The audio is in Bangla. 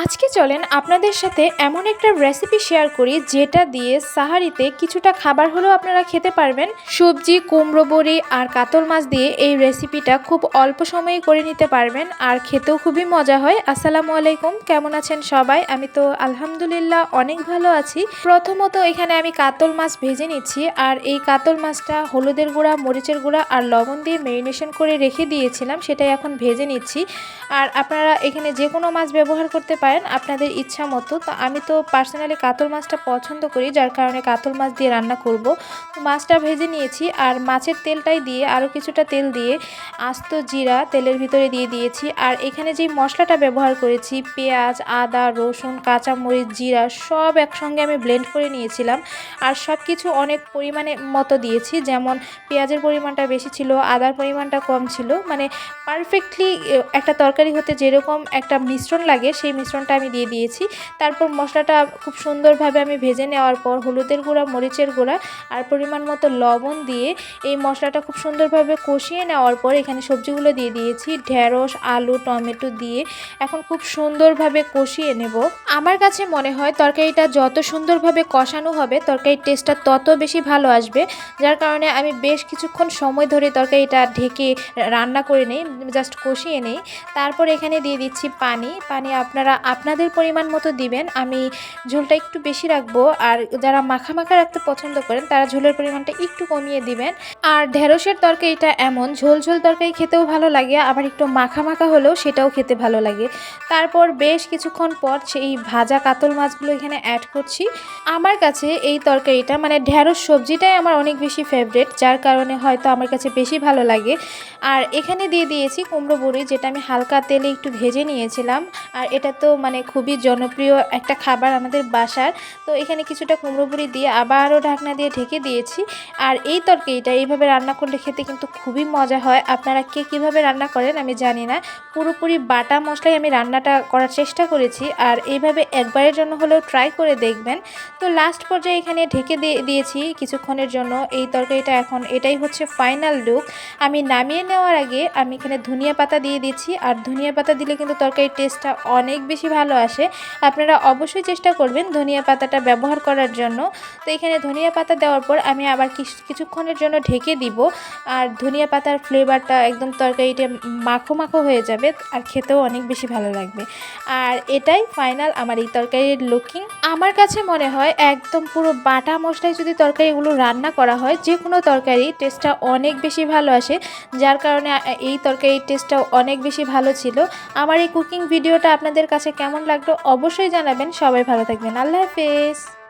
আজকে চলেন আপনাদের সাথে এমন একটা রেসিপি শেয়ার করি যেটা দিয়ে সাহারিতে কিছুটা খাবার হলেও আপনারা খেতে পারবেন। সবজি, কুমড়ো বড়ি আর কাতল মাছ দিয়ে এই রেসিপিটা খুব অল্প সময়ে করে নিতে পারবেন আর খেতেও খুবই মজা হয়। আসসালামু আলাইকুম, কেমন আছেন সবাই? আমি তো আলহামদুলিল্লাহ অনেক ভালো আছি। প্রথমত এখানে আমি কাতল মাছ ভেজে নিচ্ছি আর এই কাতল মাছটা হলুদের গুঁড়া, মরিচের গুঁড়া আর লবণ দিয়ে ম্যারিনেশন করে রেখে দিয়েছিলাম, সেটাই এখন ভেজে নিচ্ছি। আর আপনারা এখানে যে কোনো মাছ ব্যবহার করতে পারেন আপনাদের ইচ্ছা মতো। তো আমি তো পার্সোনালি কাতল মাছটা পছন্দ করি, যার কারণে কাতল মাছ দিয়ে রান্না করব। তো মাছটা ভেজে নিয়েছি আর মাছের তেলটাই দিয়ে আরও কিছুটা তেল দিয়ে আস্ত জিরা তেলের ভিতরে দিয়ে দিয়েছি। আর এখানে যেই মশলাটা ব্যবহার করেছি, পেঁয়াজ, আদা, রসুন, কাঁচামরিচ, জিরা সব একসঙ্গে আমি ব্লেন্ড করে নিয়েছিলাম। আর সব কিছু অনেক পরিমাণে মতো দিয়েছি, যেমন পেঁয়াজের পরিমাণটা বেশি ছিল, আদার পরিমাণটা কম ছিল, মানে পারফেক্টলি একটা তরকারি হতে যেরকম একটা মিশ্রণ লাগে সেই মিশ্রণটা আমি দিয়ে দিয়েছি। তারপর মশলাটা খুব সুন্দরভাবে আমি ভেজে নেওয়ার পর হলুদের গুঁড়া, মরিচের গুঁড়া আর পরিমাণ মতো লবণ দিয়ে এই মশলাটা খুব সুন্দরভাবে কষিয়ে নেওয়ার পর এখানে সবজিগুলো দিয়ে দিয়েছি, ঢেঁড়স, আলু, টমেটো দিয়ে এখন খুব সুন্দরভাবে কষিয়ে নেব। আমার কাছে মনে হয় তরকারিটা যত সুন্দরভাবে কষানো হবে তরকারির টেস্টটা তত বেশি ভালো আসবে, যার কারণে আমি বেশ কিছুক্ষণ সময় ধরে তরকারিটা ঢেকে রান্না করে নেই, জাস্ট কষিয়ে নেই। তারপর এখানে দিয়ে দিচ্ছি পানি। আপনারা আপনাদের পরিমাণ মতো দিবেন। আমি ঝোলটা একটু বেশি রাখবো, আর যারা মাখা মাখা রাখতে পছন্দ করেন তারা ঝোলের পরিমাণটা একটু কমিয়ে দিবেন। আর ঢেঁড়সের তরকারিটা এমন ঝোল ঝোল তরকারি খেতেও ভালো লাগে, আবার একটু মাখা মাখা হলেও সেটাও খেতে ভালো লাগে। তারপর বেশ কিছুক্ষণ পর সেই ভাজা কাতল মাছগুলো এখানে অ্যাড করছি। আমার কাছে এই তরকারিটা মানে ঢেঁড়স সবজিটাই আমার অনেক বেশি ফেভারিট, যার কারণে হয়তো আমার কাছে বেশি ভালো লাগে। আর এখানে দিয়ে দিয়েছি কুমড়ো বড়ি, যেটা আমি হালকা তেলে একটু ভেজে নিয়েছিলাম। আর এটা তো মানে খুবই জনপ্রিয় একটা খাবার আমাদের বাসার। তো এখানে কিছুটা কুমড়ো বড়ি দিয়ে আবারও ঢাকনা দিয়ে ঢেকে দিয়েছি। আর এই তরকারিটা এইভাবে রান্না করলে খেতে কিন্তু খুবই মজা হয়। আপনারা কে কীভাবে রান্না করেন আমি জানি না, পুরোপুরি বাটা মশলায় আমি রান্নাটা করার চেষ্টা করেছি, আর এইভাবে একবারের জন্য হলেও ট্রাই করে দেখবেন। তো লাস্ট পর্যায়ে এখানে ঢেকে দিয়েছি কিছুক্ষণের জন্য এই তরকারিটা। এখন এটাই হচ্ছে ফাইনাল লুক। আমি নামিয়ে নেওয়ার আগে আমি এখানে ধনিয়া পাতা দিয়ে দিচ্ছি, আর ধনিয়া পাতা দিলে কিন্তু তরকারির টেস্টটা অনেক বেশি ভালো আসে। আপনারা অবশ্যই চেষ্টা করবেন ধনিয়া পাতাটা ব্যবহার করার জন্য। তো এখানে ধনিয়া পাতা দেওয়ার পর আমি আবার কিছুক্ষণের জন্য ঢেকে দিব, আর ধনিয়া পাতার ফ্লেভারটা একদম তরকারিতে মাখো মাখো হয়ে যাবে আর খেতেও অনেক বেশি ভালো লাগবে। আর এটাই ফাইনাল আমার এই তরকারির লুকিং। আমার কাছে মনে হয় একদম পুরো বাটা মশলায় যদি তরকারিগুলো রান্না করা হয় যে কোনো তরকারি টেস্টটা অনেক বেশি ভালো আসে, যার কারণে এই তরকারির টেস্টটাও অনেক বেশি ভালো ছিল। আমার এই কুকিং ভিডিওটা আপনাদের কাছে কেমন লাগলো অবশ্যই জানাবেন। সবাই ভালো থাকবেন। আল্লাহ হাফেজ।